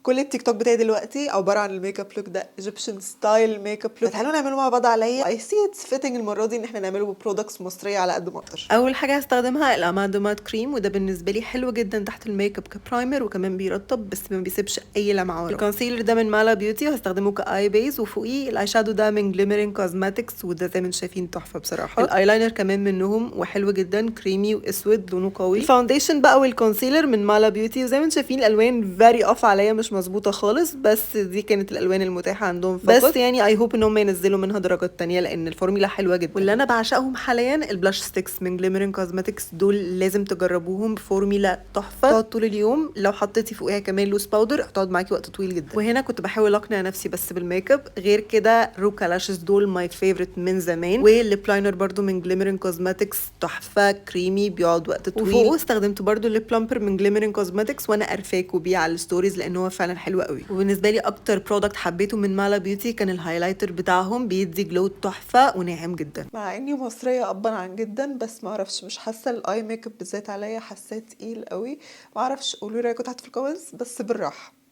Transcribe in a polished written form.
كل التيك توك بتاعي دلوقتي عباره عن الميك اب لوك ده، ايجيبشن ستايل ميك اب لوك. تعالوا نعمله مع بعض عليا. اي سي اتس فيتنج المره دي ان احنا نعمله ببرودكتس مصريه على قد ما اقدر. اول حاجه هستخدمها الامادو مات كريم، وده بالنسبه لي حلو جدا تحت الميك اب كبرايمر، وكمان بيرطب بس ما بيسيبش اي لمعه ورا. الكونسيلر ده من مالا بيوتي وهستخدمه كاي بيز، وفوقيه الاي شادو ده من جليمرين كوزماتكس، وده زي ما انتم شايفين تحفه بصراحه. الايلاينر كمان منهم وحلو جدا، كريمي واسود لونه قوي. الفاونديشن بقى والكونسيلر من مالا بيوتي، وزي ما انتم شايفين الالوان فيري اوف عليا، مش مظبوطه خالص، بس دي كانت الالوان المتاحه عندهم فقط. بس يعني اي هوب ان هم ينزلوا منها درجات تانية لان الفورميلا حلوه جدا. واللي انا بعشقهم حاليا البلاش ستيكس من جليمرين كوزماتكس، دول لازم تجربوهم، فورميلا تحفه تقعد طول اليوم. لو حطيتي فوقيها كمان لوز باودر هتقعد معاكي وقت طويل جدا. وهنا كنت بحاول اقنع نفسي بس بالميك اب، غير كده روكا لاشز دول ماي فيفورت من زمان، والليب لاينر برده من جليمرين كوزماتكس تحفه كريمي بيقعد وقت طويل. وفوقه استخدمت برده ليب بلامبر من جليمرين كوزماتكس، وانا قرفاكوا بيه على الستوريز لان هو فعلا حلو قوي. وبالنسبه لي اكتر برودكت حبيته من مالا بيوتي كان الهايلايتر بتاعهم، بيدي جلو تحفه وناعم جدا. مع اني مصريه ابا عن جدا، بس ما اعرفش مش حاسه الاي ميك اب بالذات عليا، حاساه تقيل قوي. ما اعرفش، قولوا لي رايكم تحت في الكومنتس بس بالراحه.